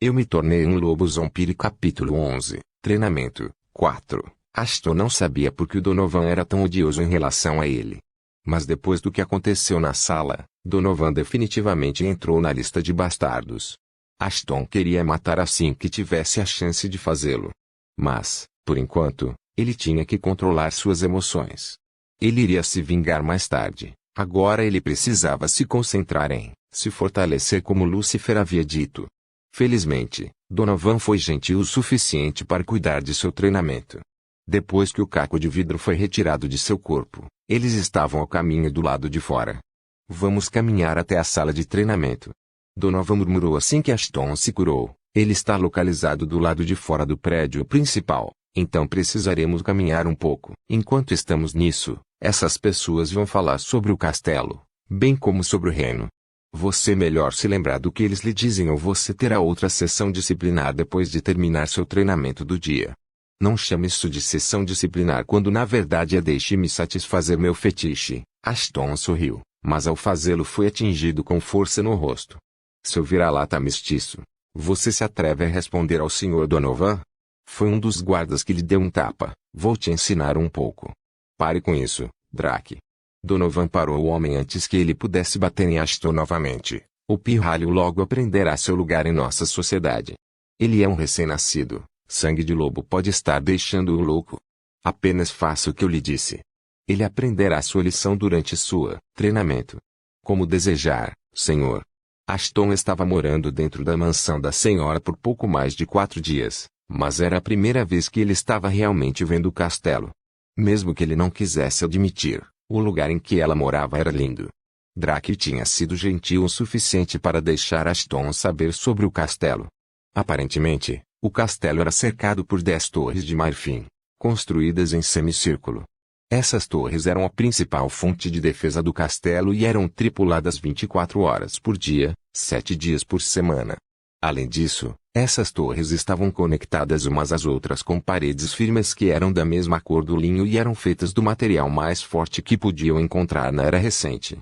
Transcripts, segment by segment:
Eu me tornei um lobo zombie. Capítulo 11. Treinamento. 4. Ashton não sabia por que o Donovan era tão odioso em relação a ele. Mas depois do que aconteceu na sala, Donovan definitivamente entrou na lista de bastardos. Ashton queria matar assim que tivesse a chance de fazê-lo. Mas, por enquanto, ele tinha que controlar suas emoções. Ele iria se vingar mais tarde. Agora ele precisava se concentrar em se fortalecer como Lucifer havia dito. Felizmente, Donovan foi gentil o suficiente para cuidar de seu treinamento. Depois que o caco de vidro foi retirado de seu corpo, eles estavam ao caminho do lado de fora. Vamos caminhar até a sala de treinamento. Donovan murmurou assim que Ashton se curou. Ele está localizado do lado de fora do prédio principal, então precisaremos caminhar um pouco. Enquanto estamos nisso, essas pessoas vão falar sobre o castelo, bem como sobre o reino. Você melhor se lembrar do que eles lhe dizem ou você terá outra sessão disciplinar depois de terminar seu treinamento do dia. Não chame isso de sessão disciplinar quando na verdade é deixe-me satisfazer meu fetiche. Ashton sorriu, mas ao fazê-lo foi atingido com força no rosto. Seu vira-lata mestiço. Você se atreve a responder ao Sr. Donovan? Foi um dos guardas que lhe deu um tapa. Vou te ensinar um pouco. Pare com isso, Drake. Donovan parou o homem antes que ele pudesse bater em Ashton novamente. O pirralho logo aprenderá seu lugar em nossa sociedade. Ele é um recém-nascido. Sangue de lobo pode estar deixando-o louco. Apenas faça o que eu lhe disse. Ele aprenderá sua lição durante sua treinamento. Como desejar, senhor. Ashton estava morando dentro da mansão da senhora por pouco mais de 4 dias, mas era a primeira vez que ele estava realmente vendo o castelo. Mesmo que ele não quisesse admitir, o lugar em que ela morava era lindo. Drake tinha sido gentil o suficiente para deixar Ashton saber sobre o castelo. Aparentemente, o castelo era cercado por 10 torres de marfim, construídas em semicírculo. Essas torres eram a principal fonte de defesa do castelo e eram tripuladas 24 horas por dia, 7 dias por semana. Além disso, essas torres estavam conectadas umas às outras com paredes firmes que eram da mesma cor do linho e eram feitas do material mais forte que podiam encontrar na era recente.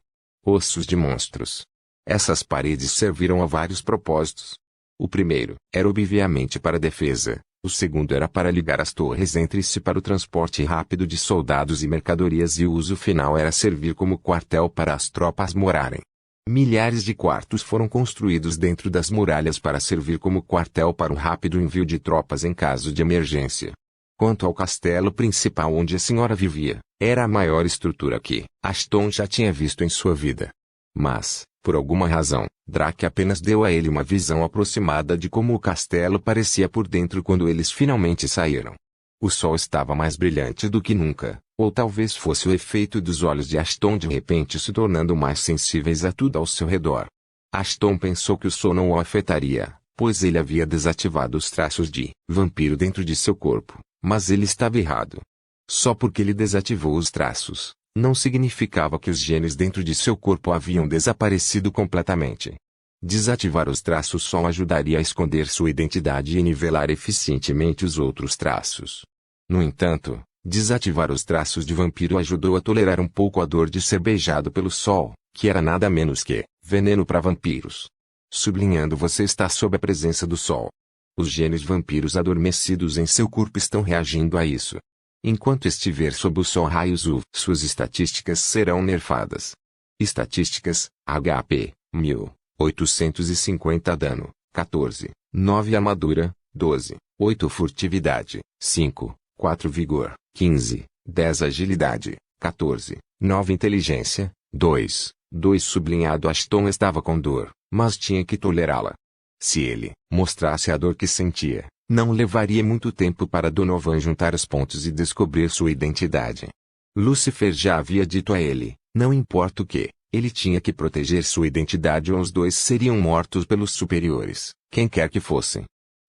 Ossos de monstros. Essas paredes serviram a vários propósitos. O primeiro era obviamente para defesa. O segundo era para ligar as torres entre si para o transporte rápido de soldados e mercadorias e o uso final era servir como quartel para as tropas morarem. Milhares de quartos foram construídos dentro das muralhas para servir como quartel para o rápido envio de tropas em caso de emergência. Quanto ao castelo principal onde a senhora vivia, era a maior estrutura que Ashton já tinha visto em sua vida. Mas, por alguma razão, Drake apenas deu a ele uma visão aproximada de como o castelo parecia por dentro quando eles finalmente saíram. O sol estava mais brilhante do que nunca, ou talvez fosse o efeito dos olhos de Ashton de repente se tornando mais sensíveis a tudo ao seu redor. Ashton pensou que o sol não o afetaria, pois ele havia desativado os traços de vampiro dentro de seu corpo, mas ele estava errado. Só porque ele desativou os traços, não significava que os genes dentro de seu corpo haviam desaparecido completamente. Desativar os traços só ajudaria a esconder sua identidade e nivelar eficientemente os outros traços. No entanto, desativar os traços de vampiro ajudou a tolerar um pouco a dor de ser beijado pelo sol, que era nada menos que veneno para vampiros. Sublinhando, você está sob a presença do sol. Os genes vampiros adormecidos em seu corpo estão reagindo a isso. Enquanto estiver sob o sol raios UV, suas estatísticas serão nerfadas. Estatísticas: HP, 1850 dano, 14, 9 armadura, 12, 8 furtividade, 5, 4 vigor, 15, 10 agilidade, 14, 9 inteligência, 2 sublinhado. Ashton estava com dor, mas tinha que tolerá-la. Se ele mostrasse a dor que sentia, não levaria muito tempo para Donovan juntar os pontos e descobrir sua identidade. Lucifer já havia dito a ele, não importa o que, ele tinha que proteger sua identidade ou os dois seriam mortos pelos superiores, quem quer que fossem.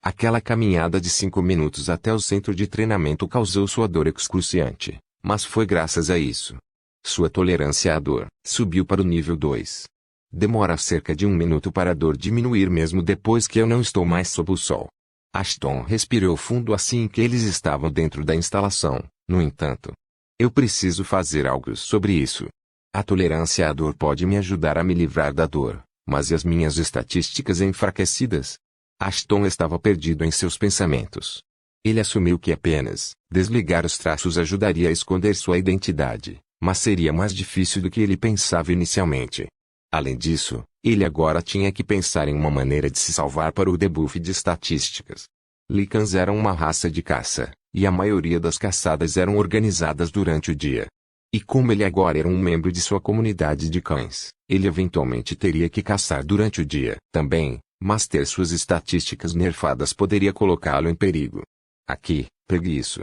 Aquela caminhada de 5 minutos até o centro de treinamento causou sua dor excruciante, mas foi graças a isso. Sua tolerância à dor subiu para o nível 2. Demora cerca de 1 minuto para a dor diminuir mesmo depois que eu não estou mais sob o sol. Ashton respirou fundo assim que eles estavam dentro da instalação. No entanto, eu preciso fazer algo sobre isso. A tolerância à dor pode me ajudar a me livrar da dor, mas e as minhas estatísticas enfraquecidas? Ashton estava perdido em seus pensamentos. Ele assumiu que apenas desligar os traços ajudaria a esconder sua identidade, mas seria mais difícil do que ele pensava inicialmente. Além disso, ele agora tinha que pensar em uma maneira de se salvar para o debuff de estatísticas. Lycans eram uma raça de caça, e a maioria das caçadas eram organizadas durante o dia. E como ele agora era um membro de sua comunidade de cães, ele eventualmente teria que caçar durante o dia também, mas ter suas estatísticas nerfadas poderia colocá-lo em perigo. Aqui, pegue isso.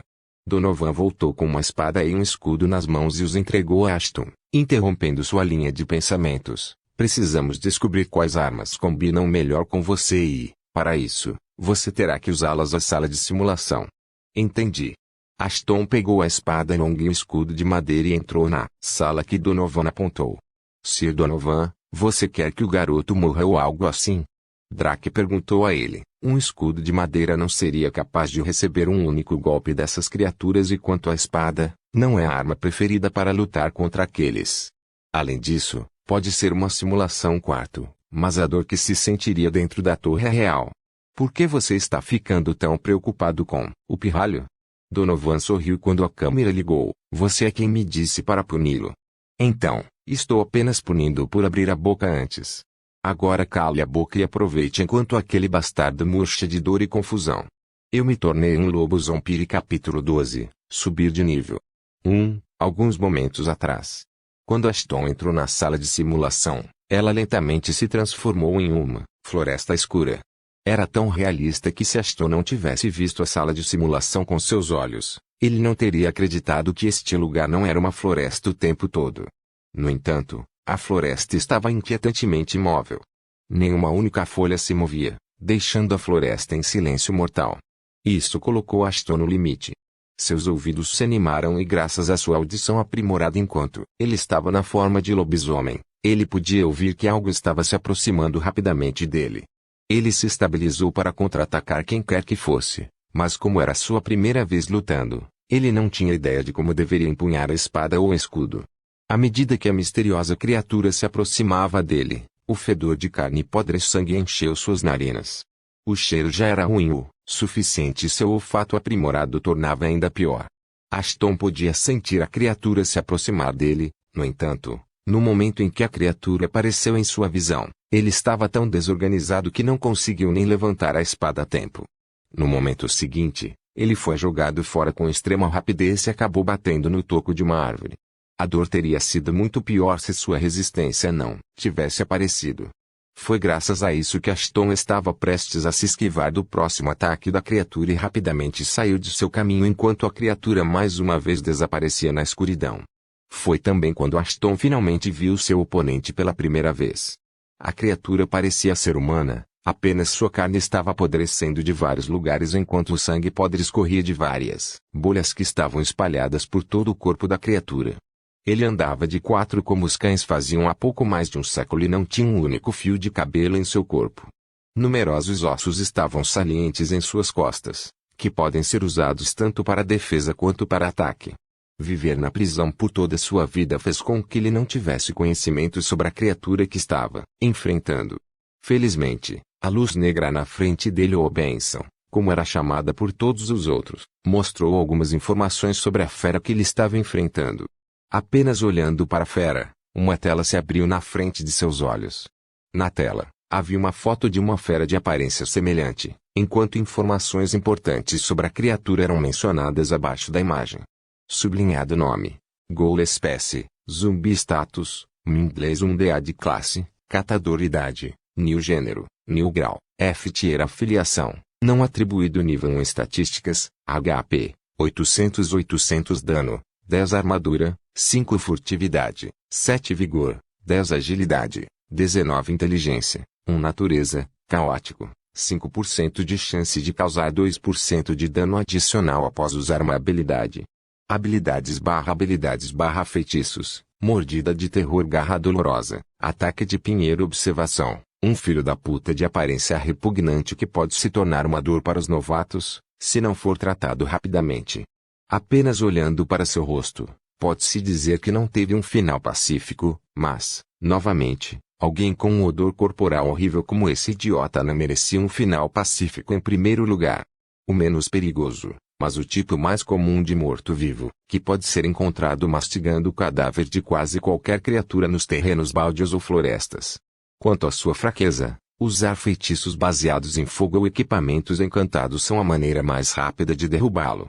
Donovan voltou com uma espada e um escudo nas mãos e os entregou a Ashton, interrompendo sua linha de pensamentos. Precisamos descobrir quais armas combinam melhor com você e, para isso, você terá que usá-las na sala de simulação. Entendi. Ashton pegou a espada longa e o escudo de madeira e entrou na sala que Donovan apontou. Sir Donovan, você quer que o garoto morra ou algo assim? Drake perguntou a ele. Um escudo de madeira não seria capaz de receber um único golpe dessas criaturas e quanto à espada, não é a arma preferida para lutar contra aqueles. Além disso, pode ser uma simulação quarto, mas a dor que se sentiria dentro da torre é real. Por que você está ficando tão preocupado com o pirralho? Donovan sorriu quando a câmera ligou. Você é quem me disse para puni-lo. Então, estou apenas punindo-o por abrir a boca antes. Agora cale a boca e aproveite enquanto aquele bastardo murcha de dor e confusão. Eu me tornei um lobo zombie. Capítulo 12. Subir de nível. Alguns momentos atrás. Quando Ashton entrou na sala de simulação, ela lentamente se transformou em uma floresta escura. Era tão realista que se Ashton não tivesse visto a sala de simulação com seus olhos, ele não teria acreditado que este lugar não era uma floresta o tempo todo. No entanto, a floresta estava inquietantemente imóvel. Nenhuma única folha se movia, deixando a floresta em silêncio mortal. Isso colocou Ashton no limite. Seus ouvidos se animaram e graças à sua audição aprimorada enquanto ele estava na forma de lobisomem, ele podia ouvir que algo estava se aproximando rapidamente dele. Ele se estabilizou para contra-atacar quem quer que fosse, mas como era sua primeira vez lutando, ele não tinha ideia de como deveria empunhar a espada ou o escudo. À medida que a misteriosa criatura se aproximava dele, o fedor de carne podre e sangue encheu suas narinas. O cheiro já era ruim o suficiente e seu olfato aprimorado tornava ainda pior. Ashton podia sentir a criatura se aproximar dele, no entanto, no momento em que a criatura apareceu em sua visão, ele estava tão desorganizado que não conseguiu nem levantar a espada a tempo. No momento seguinte, ele foi jogado fora com extrema rapidez e acabou batendo no toco de uma árvore. A dor teria sido muito pior se sua resistência não tivesse aparecido. Foi graças a isso que Ashton estava prestes a se esquivar do próximo ataque da criatura e rapidamente saiu de seu caminho enquanto a criatura mais uma vez desaparecia na escuridão. Foi também quando Ashton finalmente viu seu oponente pela primeira vez. A criatura parecia ser humana, apenas sua carne estava apodrecendo de vários lugares enquanto o sangue podre escorria de várias bolhas que estavam espalhadas por todo o corpo da criatura. Ele andava de quatro como os cães faziam há pouco mais de um século e não tinha um único fio de cabelo em seu corpo. Numerosos ossos estavam salientes em suas costas, que podem ser usados tanto para defesa quanto para ataque. Viver na prisão por toda sua vida fez com que ele não tivesse conhecimento sobre a criatura que estava enfrentando. Felizmente, a luz negra na frente dele ou Benção, como era chamada por todos os outros, mostrou algumas informações sobre a fera que ele estava enfrentando. Apenas olhando para a fera, uma tela se abriu na frente de seus olhos. Na tela, havia uma foto de uma fera de aparência semelhante, enquanto informações importantes sobre a criatura eram mencionadas abaixo da imagem. Sublinhado nome, Goal espécie, Zumbi status, inglês 1DA de classe, catador idade, new gênero, new grau, F-tier afiliação, não atribuído nível 1 estatísticas, HP, 800 dano, 10 armadura, 5 furtividade, 7 vigor, 10 agilidade, 19 inteligência, 1 natureza, caótico, 5% de chance de causar 2% de dano adicional após usar uma habilidade. Habilidades/feitiços, mordida de terror, garra dolorosa, ataque de pinheiro, observação, um filho da puta de aparência repugnante que pode se tornar uma dor para os novatos, se não for tratado rapidamente. Apenas olhando para seu rosto, pode-se dizer que não teve um final pacífico, mas, novamente, Alguém com um odor corporal horrível como esse idiota não merecia um final pacífico em primeiro lugar. O menos perigoso, mas o tipo mais comum de morto-vivo, que pode ser encontrado mastigando o cadáver de quase qualquer criatura nos terrenos baldios ou florestas. Quanto à sua fraqueza, usar feitiços baseados em fogo ou equipamentos encantados são a maneira mais rápida de derrubá-lo.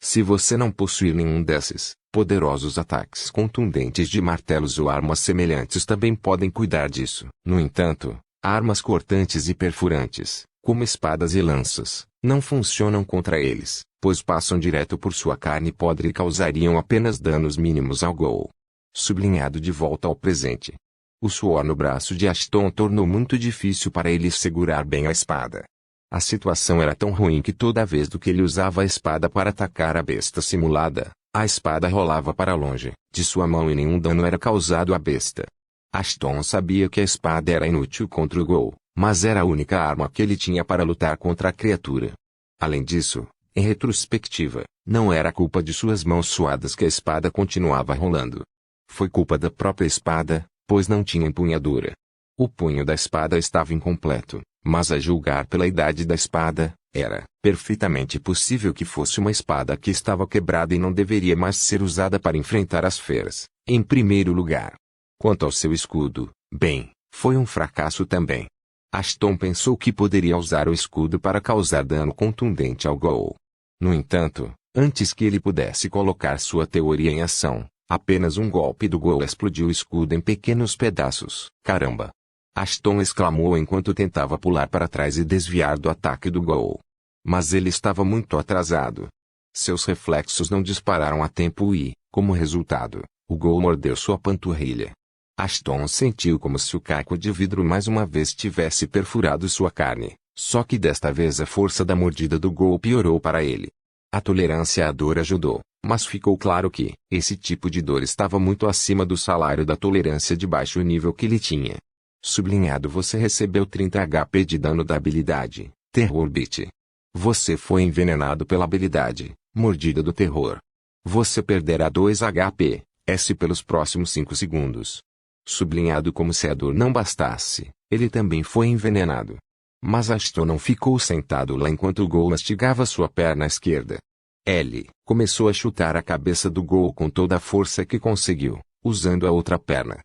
Se você não possuir nenhum desses, poderosos ataques contundentes de martelos ou armas semelhantes também podem cuidar disso. No entanto, armas cortantes e perfurantes, como espadas e lanças, não funcionam contra eles, pois passam direto por sua carne podre e causariam apenas danos mínimos ao Ghoul. Sublinhado de volta ao presente. O suor no braço de Ashton tornou muito difícil para ele segurar bem a espada. A situação era tão ruim que toda vez que ele usava a espada para atacar a besta simulada, a espada rolava para longe de sua mão e nenhum dano era causado à besta. Ashton sabia que a espada era inútil contra o Ghoul, mas era a única arma que ele tinha para lutar contra a criatura. Além disso, em retrospectiva, não era culpa de suas mãos suadas que a espada continuava rolando. Foi culpa da própria espada, pois não tinha empunhadura. O punho da espada estava incompleto, mas a julgar pela idade da espada, era perfeitamente possível que fosse uma espada que estava quebrada e não deveria mais ser usada para enfrentar as feras. Em primeiro lugar. Quanto ao seu escudo, bem, foi um fracasso também. Ashton pensou que poderia usar o escudo para causar dano contundente ao Ghoul. No entanto, antes que ele pudesse colocar sua teoria em ação, apenas um golpe do Ghoul explodiu o escudo em pequenos pedaços. Caramba! Ashton exclamou enquanto tentava pular para trás e desviar do ataque do Ghoul. Mas ele estava muito atrasado. Seus reflexos não dispararam a tempo e, como resultado, o Ghoul mordeu sua panturrilha. Ashton sentiu como se o caco de vidro mais uma vez tivesse perfurado sua carne, só que desta vez a força da mordida do Ghoul piorou para ele. A tolerância à dor ajudou, mas ficou claro que esse tipo de dor estava muito acima do salário da tolerância de baixo nível que ele tinha. Sublinhado: você recebeu 30 HP de dano da habilidade Terror Bit. Você foi envenenado pela habilidade Mordida do Terror. Você perderá 2 HP, S pelos próximos 5 segundos. Sublinhado: como se a dor não bastasse, ele também foi envenenado. Mas Ashton não ficou sentado lá enquanto o Ghoul mastigava sua perna esquerda. Ele começou a chutar a cabeça do Ghoul com toda a força que conseguiu, usando a outra perna.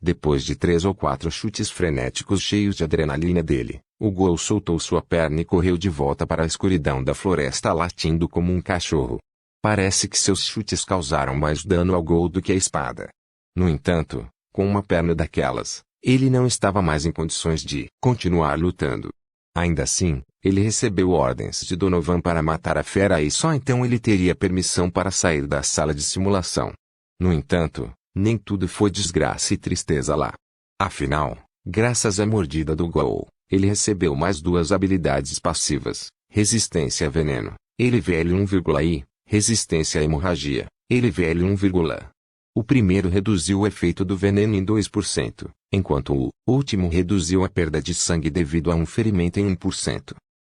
Depois de 3 ou 4 chutes frenéticos cheios de adrenalina dele, o Ghoul soltou sua perna e correu de volta para a escuridão da floresta latindo como um cachorro. Parece que seus chutes causaram mais dano ao Ghoul do que a espada. No entanto, com uma perna daquelas, ele não estava mais em condições de continuar lutando. Ainda assim, ele recebeu ordens de Donovan para matar a fera e só então ele teria permissão para sair da sala de simulação. No entanto, nem tudo foi desgraça e tristeza lá. Afinal, graças à mordida do Ghoul, ele recebeu mais 2 habilidades passivas: resistência a veneno, LVL1, e resistência à hemorragia, LVL1. O primeiro reduziu o efeito do veneno em 2%, enquanto o último reduziu a perda de sangue devido a um ferimento em 1%.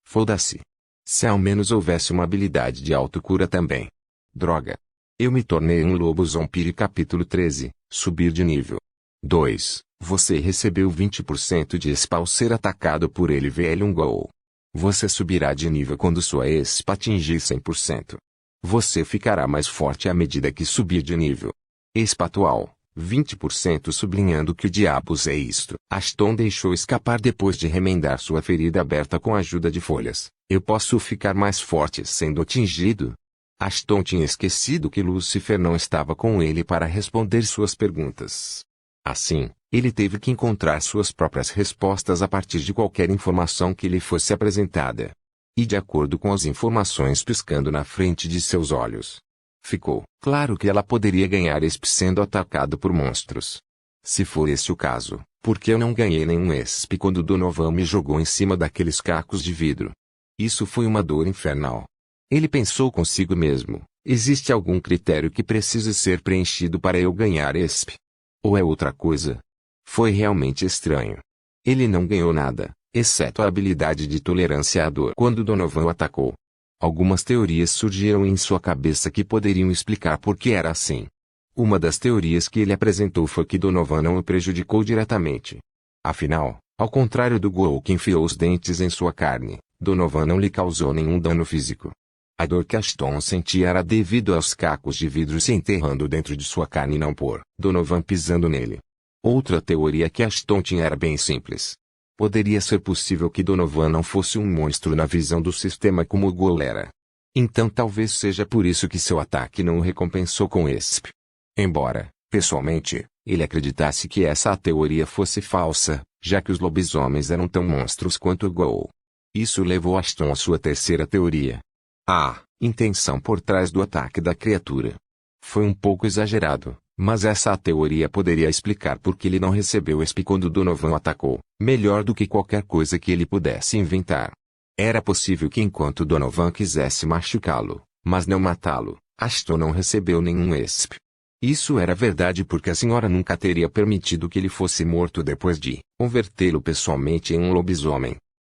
Foda-se. Se ao menos houvesse uma habilidade de autocura também. Droga. Eu me tornei um lobo zombie. Capítulo 13, subir de nível. 2. Você recebeu 20% de ESP ao ser atacado por LVL1 Ghoul. Você subirá de nível quando sua ESP atingir 100%. Você ficará mais forte à medida que subir de nível. ESP atual, 20%. Sublinhando: que diabos é isto? Ashton deixou escapar depois de remendar sua ferida aberta com a ajuda de folhas. Eu posso ficar mais forte sendo atingido? Ashton tinha esquecido que Lucifer não estava com ele para responder suas perguntas. Assim, ele teve que encontrar suas próprias respostas a partir de qualquer informação que lhe fosse apresentada. E de acordo com as informações piscando na frente de seus olhos, ficou claro que ela poderia ganhar ESP sendo atacado por monstros. Se for esse o caso, por que eu não ganhei nenhum ESP quando Donovan me jogou em cima daqueles cacos de vidro? Isso foi uma dor infernal. Ele pensou consigo mesmo: existe algum critério que precise ser preenchido para eu ganhar ESP? Ou é outra coisa? Foi realmente estranho. Ele não ganhou nada, exceto a habilidade de tolerância à dor quando Donovan o atacou. Algumas teorias surgiram em sua cabeça que poderiam explicar por que era assim. Uma das teorias que ele apresentou foi que Donovan não o prejudicou diretamente. Afinal, ao contrário do Gol que enfiou os dentes em sua carne, Donovan não lhe causou nenhum dano físico. A dor que Ashton sentia era devido aos cacos de vidro se enterrando dentro de sua carne e não por Donovan pisando nele. Outra teoria que Ashton tinha era bem simples. Poderia ser possível que Donovan não fosse um monstro na visão do sistema como o Gol era. Então talvez seja por isso que seu ataque não o recompensou com ESP. Embora, pessoalmente, ele acreditasse que essa teoria fosse falsa, já que os lobisomens eram tão monstros quanto o Gol. Isso levou Ashton à sua terceira teoria. A intenção por trás do ataque da criatura. Foi um pouco exagerado, mas essa teoria poderia explicar por que ele não recebeu ESP quando Donovan o atacou, melhor do que qualquer coisa que ele pudesse inventar. Era possível que enquanto Donovan quisesse machucá-lo, mas não matá-lo, Ashton não recebeu nenhum ESP. Isso era verdade porque a senhora nunca teria permitido que ele fosse morto depois de convertê-lo pessoalmente em um lobisomem.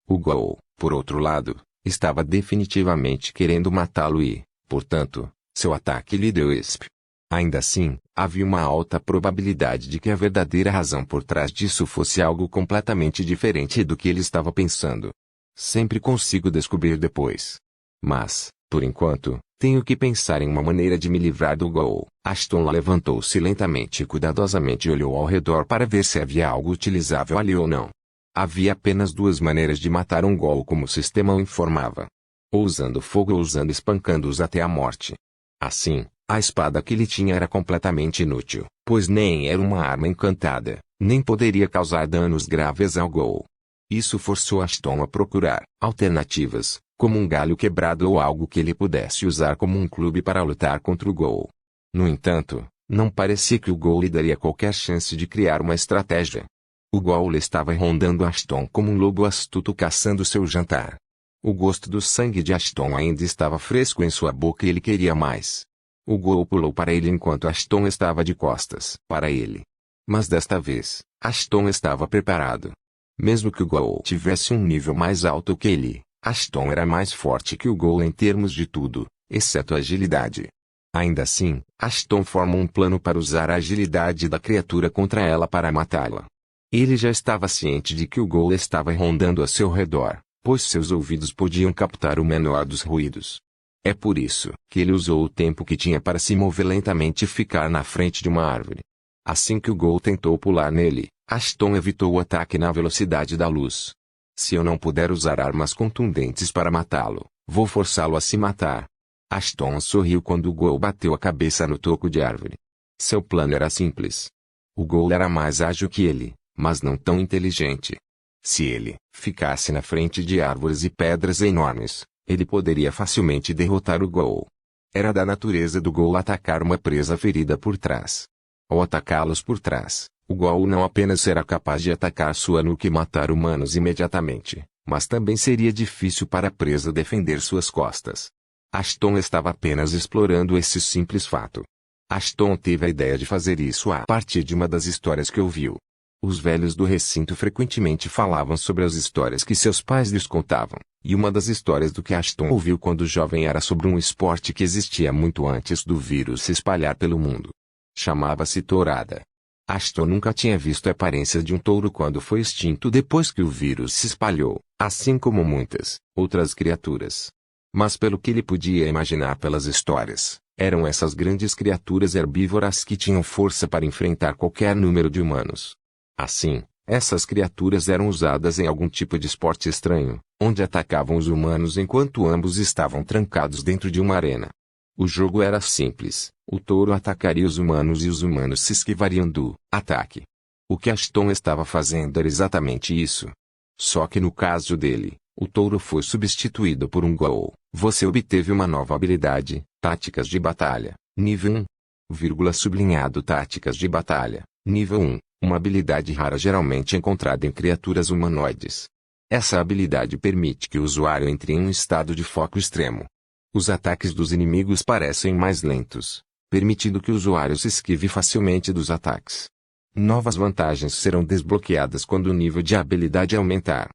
O Gol, por outro lado, estava definitivamente querendo matá-lo e, portanto, seu ataque lhe deu ESP. Ainda assim, havia uma alta probabilidade de que a verdadeira razão por trás disso fosse algo completamente diferente do que ele estava pensando. Sempre consigo descobrir depois. Mas, por enquanto, tenho que pensar em uma maneira de me livrar do Gol. Ashton levantou-se lentamente e cuidadosamente olhou ao redor para ver se havia algo utilizável ali ou não. Havia apenas duas maneiras de matar um Gol como o sistema o informava. Ou usando fogo ou usando espancando-os até a morte. Assim, a espada que ele tinha era completamente inútil, pois nem era uma arma encantada, nem poderia causar danos graves ao Gol. Isso forçou Ashton a procurar alternativas, como um galho quebrado ou algo que ele pudesse usar como um clube para lutar contra o Gol. No entanto, não parecia que o Gol lhe daria qualquer chance de criar uma estratégia. O Gol estava rondando Ashton como um lobo astuto caçando seu jantar. O gosto do sangue de Ashton ainda estava fresco em sua boca e ele queria mais. O Gol pulou para ele enquanto Ashton estava de costas para ele. Mas desta vez, Ashton estava preparado. Mesmo que o Gol tivesse um nível mais alto que ele, Ashton era mais forte que o Gol em termos de tudo, exceto agilidade. Ainda assim, Ashton formou um plano para usar a agilidade da criatura contra ela para matá-la. Ele já estava ciente de que o Gol estava rondando a seu redor, pois seus ouvidos podiam captar o menor dos ruídos. É por isso que ele usou o tempo que tinha para se mover lentamente e ficar na frente de uma árvore. Assim que o Gol tentou pular nele, Ashton evitou o ataque na velocidade da luz. Se eu não puder usar armas contundentes para matá-lo, vou forçá-lo a se matar. Ashton sorriu quando o Gol bateu a cabeça no toco de árvore. Seu plano era simples. O Gol era mais ágil que ele, mas não tão inteligente. Se ele ficasse na frente de árvores e pedras enormes, ele poderia facilmente derrotar o Gol. Era da natureza do Gol atacar uma presa ferida por trás. Ao atacá-los por trás, o Gol não apenas será capaz de atacar sua nuca e matar humanos imediatamente, mas também seria difícil para a presa defender suas costas. Ashton estava apenas explorando esse simples fato. Ashton teve a ideia de fazer isso a partir de uma das histórias que ouviu. Os velhos do recinto frequentemente falavam sobre as histórias que seus pais lhes contavam, e uma das histórias do que Ashton ouviu quando jovem era sobre um esporte que existia muito antes do vírus se espalhar pelo mundo. Chamava-se tourada. Ashton nunca tinha visto a aparência de um touro quando foi extinto depois que o vírus se espalhou, assim como muitas outras criaturas. Mas pelo que ele podia imaginar pelas histórias, eram essas grandes criaturas herbívoras que tinham força para enfrentar qualquer número de humanos. Assim, essas criaturas eram usadas em algum tipo de esporte estranho, onde atacavam os humanos enquanto ambos estavam trancados dentro de uma arena. O jogo era simples, o touro atacaria os humanos e os humanos se esquivariam do ataque. O que Ashton estava fazendo era exatamente isso. Só que no caso dele, o touro foi substituído por um Gol. Você obteve uma nova habilidade, Táticas de Batalha, nível 1, sublinhado Táticas de Batalha, nível 1, uma habilidade rara geralmente encontrada em criaturas humanoides. Essa habilidade permite que o usuário entre em um estado de foco extremo. Os ataques dos inimigos parecem mais lentos, permitindo que o usuário se esquive facilmente dos ataques. Novas vantagens serão desbloqueadas quando o nível de habilidade aumentar.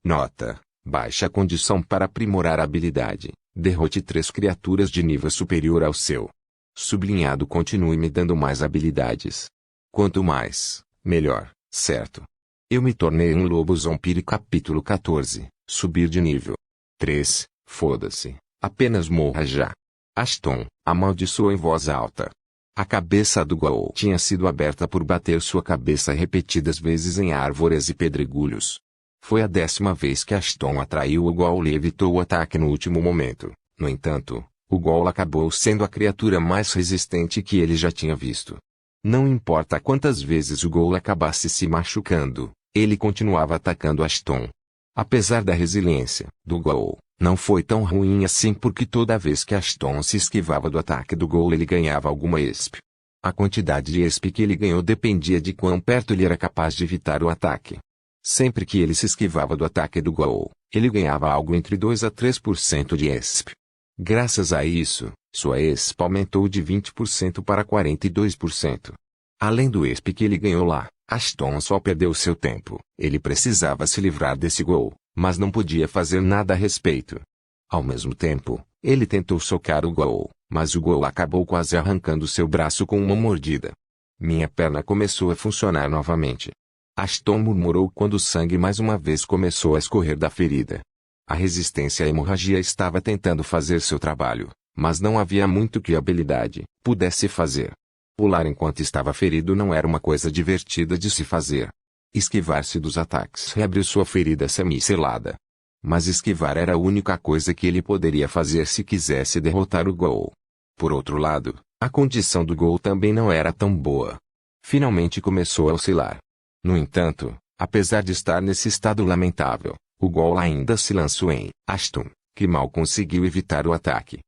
Nota: baixa condição para aprimorar a habilidade. Derrote 3 criaturas de nível superior ao seu. Sublinhado continue me dando mais habilidades. Quanto mais, melhor, certo? Eu me tornei um lobo zombie. Capítulo 14. Subir de nível. 3. Foda-se. Apenas morra já. Ashton amaldiçoou em voz alta. A cabeça do Goa'uld tinha sido aberta por bater sua cabeça repetidas vezes em árvores e pedregulhos. Foi a 10ª vez que Ashton atraiu o Goa'uld e evitou o ataque no último momento. No entanto, o Goa'uld acabou sendo a criatura mais resistente que ele já tinha visto. Não importa quantas vezes o Goa'uld acabasse se machucando, ele continuava atacando Ashton. Apesar da resiliência do Goa'uld, não foi tão ruim assim porque toda vez que Ashton se esquivava do ataque do Goa'uld ele ganhava alguma ESP. A quantidade de ESP que ele ganhou dependia de quão perto ele era capaz de evitar o ataque. Sempre que ele se esquivava do ataque do Goa'uld, ele ganhava algo entre 2 a 3% de ESP. Graças a isso, sua ESP aumentou de 20% para 42%. Além do ESP que ele ganhou lá, Ashton só perdeu seu tempo. Ele precisava se livrar desse Goa'uld, mas não podia fazer nada a respeito. Ao mesmo tempo, ele tentou socar o Goa'uld, mas o Goa'uld acabou quase arrancando seu braço com uma mordida. Minha perna começou a funcionar novamente. Ashton murmurou quando o sangue mais uma vez começou a escorrer da ferida. A resistência à hemorragia estava tentando fazer seu trabalho, mas não havia muito que a habilidade pudesse fazer. Pular enquanto estava ferido não era uma coisa divertida de se fazer. Esquivar-se dos ataques reabriu sua ferida semi-selada. Mas esquivar era a única coisa que ele poderia fazer se quisesse derrotar o Goa'uld. Por outro lado, a condição do Goa'uld também não era tão boa. Finalmente começou a oscilar. No entanto, apesar de estar nesse estado lamentável, o Goa'uld ainda se lançou em Ashton, que mal conseguiu evitar o ataque.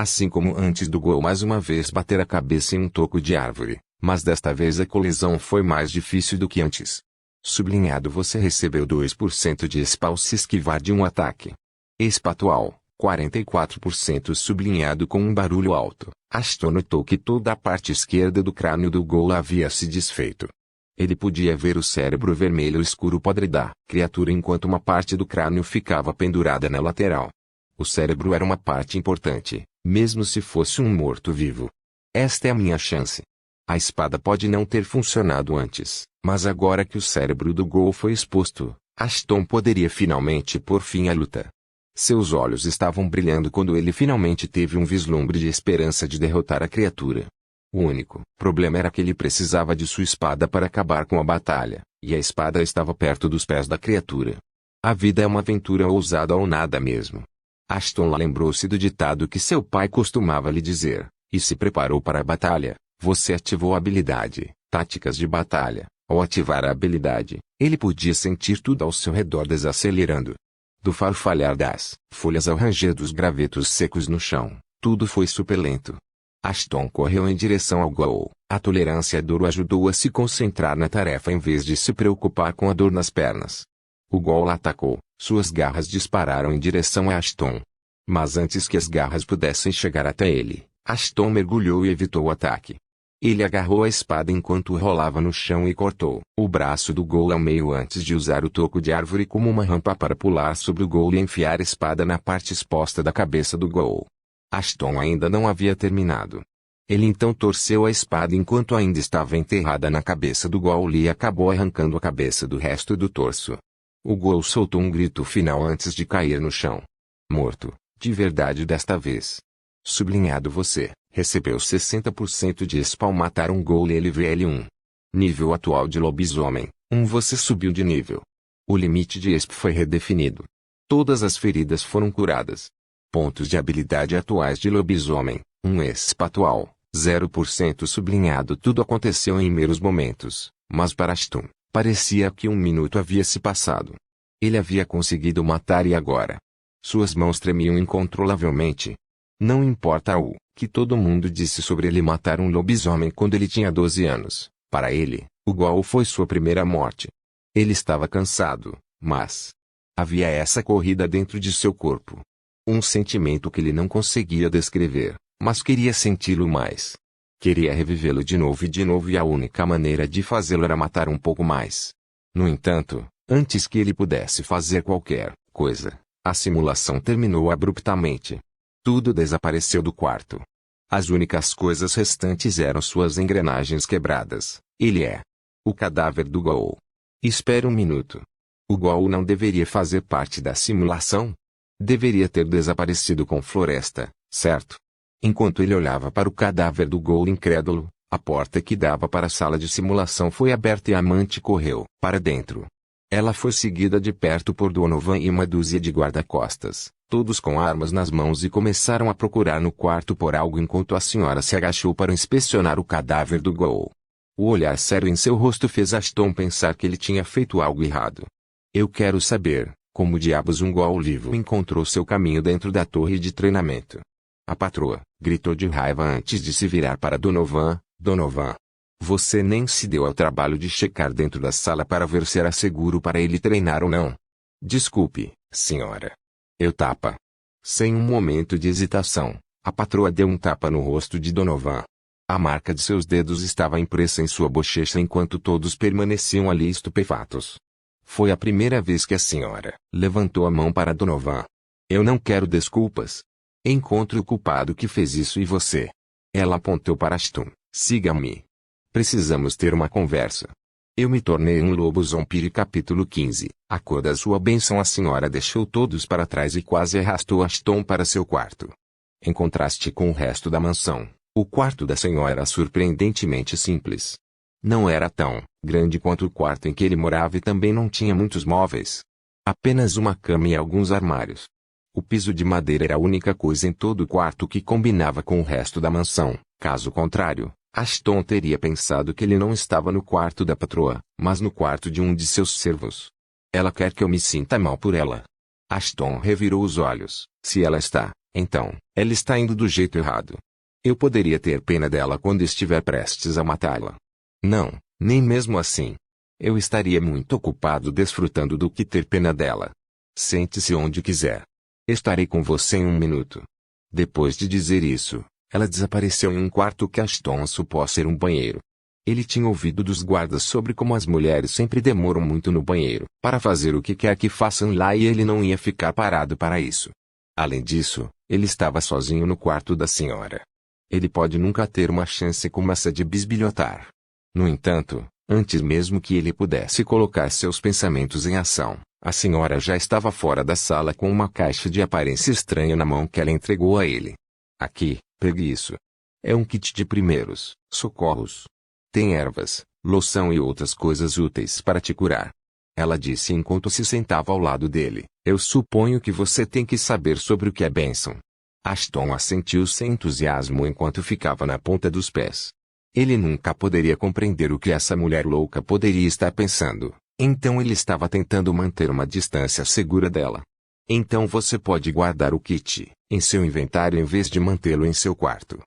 Assim como antes do Goa'uld mais uma vez bater a cabeça em um toco de árvore, mas desta vez a colisão foi mais difícil do que antes. Sublinhado: você recebeu 2% de ESP ao se esquivar de um ataque. ESP atual, 44%. Sublinhado com um barulho alto, Ashton notou que toda a parte esquerda do crânio do Goa'uld havia se desfeito. Ele podia ver o cérebro vermelho escuro podre da criatura enquanto uma parte do crânio ficava pendurada na lateral. O cérebro era uma parte importante, mesmo se fosse um morto-vivo. Esta é a minha chance. A espada pode não ter funcionado antes, mas agora que o cérebro do Goa'uld foi exposto, Ashton poderia finalmente pôr fim à luta. Seus olhos estavam brilhando quando ele finalmente teve um vislumbre de esperança de derrotar a criatura. O único problema era que ele precisava de sua espada para acabar com a batalha, e a espada estava perto dos pés da criatura. A vida é uma aventura ousada ou nada mesmo. Ashton lembrou-se do ditado que seu pai costumava lhe dizer, e se preparou para a batalha. Você ativou a habilidade, táticas de batalha. Ao ativar a habilidade, ele podia sentir tudo ao seu redor desacelerando. Do farfalhar das folhas ao ranger dos gravetos secos no chão, tudo foi super lento. Ashton correu em direção ao Goa'uld. A tolerância à dor o ajudou a se concentrar na tarefa em vez de se preocupar com a dor nas pernas. O Goa'uld atacou, suas garras dispararam em direção a Ashton. Mas antes que as garras pudessem chegar até ele, Ashton mergulhou e evitou o ataque. Ele agarrou a espada enquanto rolava no chão e cortou o braço do Goa'uld ao meio antes de usar o toco de árvore como uma rampa para pular sobre o Goa'uld e enfiar a espada na parte exposta da cabeça do Goa'uld. Ashton ainda não havia terminado. Ele então torceu a espada enquanto ainda estava enterrada na cabeça do Goa'uld e acabou arrancando a cabeça do resto do torso. O Goa'uld soltou um grito final antes de cair no chão. Morto, de verdade desta vez. Sublinhado: você recebeu 60% de ESP ao matar um Goa'uld LVL1. Nível atual de lobisomem, 1. Você subiu de nível. O limite de ESP foi redefinido. Todas as feridas foram curadas. Pontos de habilidade atuais de lobisomem, 1. ESP atual, 0%. Sublinhado: tudo aconteceu em meros momentos, mas para Ashton, parecia que um minuto havia se passado. Ele havia conseguido matar e agora? Suas mãos tremiam incontrolavelmente. Não importa o que todo mundo disse sobre ele matar um lobisomem quando ele tinha 12 anos, para ele, o Goa'uld foi sua primeira morte. Ele estava cansado, mas havia essa corrida dentro de seu corpo. Um sentimento que ele não conseguia descrever, mas queria senti-lo mais. Queria revivê-lo de novo e a única maneira de fazê-lo era matar um pouco mais. No entanto, antes que ele pudesse fazer qualquer coisa, a simulação terminou abruptamente. Tudo desapareceu do quarto. As únicas coisas restantes eram suas engrenagens quebradas. Ele é o cadáver do Goa'uld. Espere um minuto. O Gol não deveria fazer parte da simulação? Deveria ter desaparecido com Floresta, certo? Enquanto ele olhava para o cadáver do Gol incrédulo, a porta que dava para a sala de simulação foi aberta e a amante correu para dentro. Ela foi seguida de perto por Donovan e uma dúzia de guarda-costas, todos com armas nas mãos, e começaram a procurar no quarto por algo enquanto a senhora se agachou para inspecionar o cadáver do Gol. O olhar sério em seu rosto fez Ashton pensar que ele tinha feito algo errado. Eu quero saber, como diabos um Gol vivo encontrou seu caminho dentro da torre de treinamento. A patroa gritou de raiva antes de se virar para Donovan. Donovan, você nem se deu ao trabalho de checar dentro da sala para ver se era seguro para ele treinar ou não. Desculpe, senhora. Eu tapa. Sem um momento de hesitação, a patroa deu um tapa no rosto de Donovan. A marca de seus dedos estava impressa em sua bochecha enquanto todos permaneciam ali estupefatos. Foi a primeira vez que a senhora levantou a mão para Donovan. Eu não quero desculpas. Encontre o culpado que fez isso e você. Ela apontou para Ashton. Siga-me. Precisamos ter uma conversa. Eu me tornei um lobo zombie. Capítulo 15. A cor da sua bênção. A senhora deixou todos para trás e quase arrastou Ashton para seu quarto. Em contraste com o resto da mansão, o quarto da senhora era surpreendentemente simples. Não era tão grande quanto o quarto em que ele morava e também não tinha muitos móveis. Apenas uma cama e alguns armários. O piso de madeira era a única coisa em todo o quarto que combinava com o resto da mansão. Caso contrário, Ashton teria pensado que ele não estava no quarto da patroa, mas no quarto de um de seus servos. Ela quer que eu me sinta mal por ela. Ashton revirou os olhos. Se ela está, então, ela está indo do jeito errado. Eu poderia ter pena dela quando estiver prestes a matá-la. Não, nem mesmo assim. Eu estaria muito ocupado desfrutando do que ter pena dela. Sente-se onde quiser. Estarei com você em um minuto. Depois de dizer isso, ela desapareceu em um quarto que Ashton supôs ser um banheiro. Ele tinha ouvido dos guardas sobre como as mulheres sempre demoram muito no banheiro para fazer o que quer que façam lá e ele não ia ficar parado para isso. Além disso, ele estava sozinho no quarto da senhora. Ele pode nunca ter uma chance como essa de bisbilhotar. No entanto, antes mesmo que ele pudesse colocar seus pensamentos em ação, a senhora já estava fora da sala com uma caixa de aparência estranha na mão que ela entregou a ele. Aqui, pegue isso. É um kit de primeiros socorros. Tem ervas, loção e outras coisas úteis para te curar. Ela disse enquanto se sentava ao lado dele. Eu suponho que você tem que saber sobre o que é bênção. Ashton assentiu sem entusiasmo enquanto ficava na ponta dos pés. Ele nunca poderia compreender o que essa mulher louca poderia estar pensando, então ele estava tentando manter uma distância segura dela. Então você pode guardar o kit em seu inventário em vez de mantê-lo em seu quarto.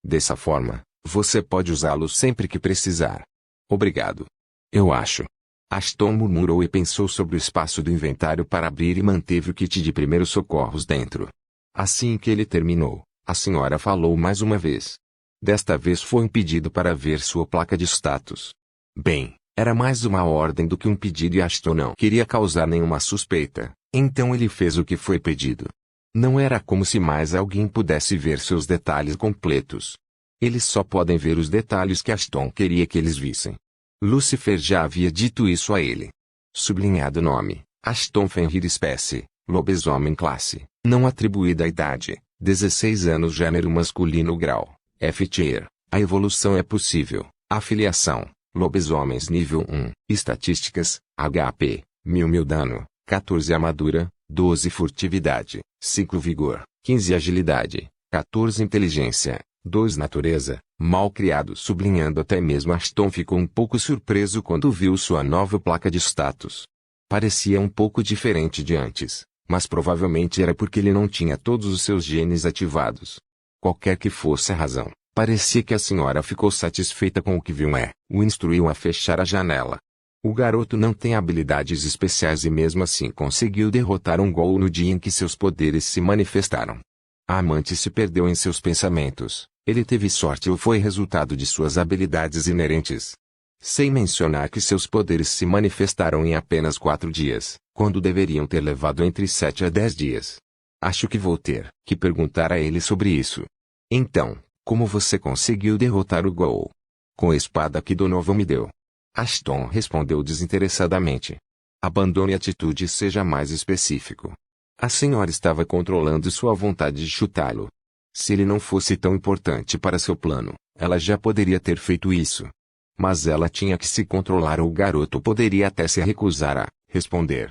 Dessa forma, você pode usá-lo sempre que precisar. Obrigado. Eu acho. Ashton murmurou e pensou sobre o espaço do inventário para abrir e manteve o kit de primeiros socorros dentro. Assim que ele terminou, a senhora falou mais uma vez. Desta vez foi um pedido para ver sua placa de status. Bem, era mais uma ordem do que um pedido e Ashton não queria causar nenhuma suspeita, então ele fez o que foi pedido. Não era como se mais alguém pudesse ver seus detalhes completos. Eles só podem ver os detalhes que Ashton queria que eles vissem. Lucifer já havia dito isso a ele. Sublinhado nome, Ashton Fenrir espécie, lobisomem classe, não atribuída à idade, 16 anos gênero masculino grau. F-Tier, a evolução é possível. Afiliação, lobisomens nível 1. Estatísticas, HP, 1000 dano, 14 armadura, 12 furtividade, 5 vigor, 15 agilidade, 14 inteligência, 2 natureza, mal criado. Sublinhando até mesmo Ashton ficou um pouco surpreso quando viu sua nova placa de status. Parecia um pouco diferente de antes, mas provavelmente era porque ele não tinha todos os seus genes ativados. Qualquer que fosse a razão, parecia que a senhora ficou satisfeita com o que viu o instruiu a fechar a janela. O garoto não tem habilidades especiais e mesmo assim conseguiu derrotar um Gol no dia em que seus poderes se manifestaram. A amante se perdeu em seus pensamentos. Ele teve sorte ou foi resultado de suas habilidades inerentes. Sem mencionar que seus poderes se manifestaram em apenas 4 dias, quando deveriam ter levado entre 7 a 10 dias. Acho que vou ter que perguntar a ele sobre isso. Então, como você conseguiu derrotar o Gol? Com a espada que Donovan me deu. Ashton respondeu desinteressadamente. Abandone a atitude e seja mais específico. A senhora estava controlando sua vontade de chutá-lo. Se ele não fosse tão importante para seu plano, ela já poderia ter feito isso. Mas ela tinha que se controlar ou o garoto poderia até se recusar a responder.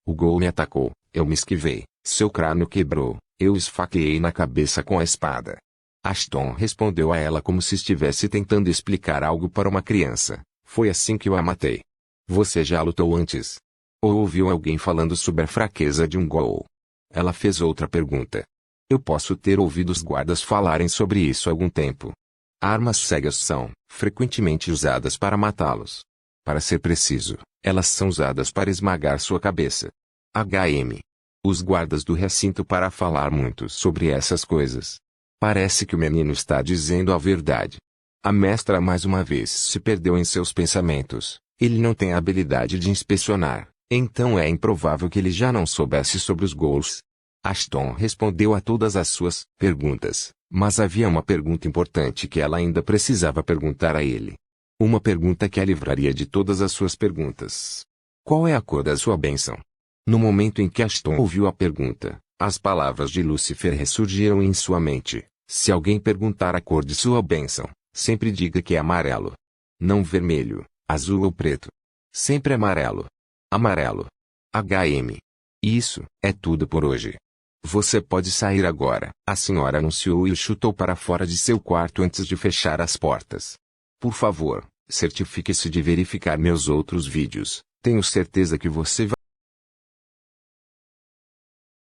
O gol me atacou, eu me esquivei, seu crânio quebrou, eu esfaqueei na cabeça com a espada. Ashton respondeu a ela como se estivesse tentando explicar algo para uma criança. Foi assim que eu a matei. Você já lutou antes? Ou ouviu alguém falando sobre a fraqueza de um gol? Ela fez outra pergunta. Eu posso ter ouvido os guardas falarem sobre isso há algum tempo. Armas cegas são, frequentemente usadas para matá-los. Para ser preciso, elas são usadas para esmagar sua cabeça. HM. Os guardas do recinto para falar muito sobre essas coisas. Parece que o menino está dizendo a verdade. A mestra mais uma vez se perdeu em seus pensamentos. Ele não tem a habilidade de inspecionar, então é improvável que ele já não soubesse sobre os gols. Ashton respondeu a todas as suas perguntas, mas havia uma pergunta importante que ela ainda precisava perguntar a ele. Uma pergunta que a livraria de todas as suas perguntas. Qual é a cor da sua bênção? No momento em que Ashton ouviu a pergunta, as palavras de Lucifer ressurgiram em sua mente. Se alguém perguntar a cor de sua bênção, sempre diga que é amarelo. Não vermelho, azul ou preto. Sempre amarelo. Amarelo. HM. Isso é tudo por hoje. Você pode sair agora, a senhora anunciou e o chutou para fora de seu quarto antes de fechar as portas. Por favor, certifique-se de verificar meus outros vídeos. Tenho certeza que você vai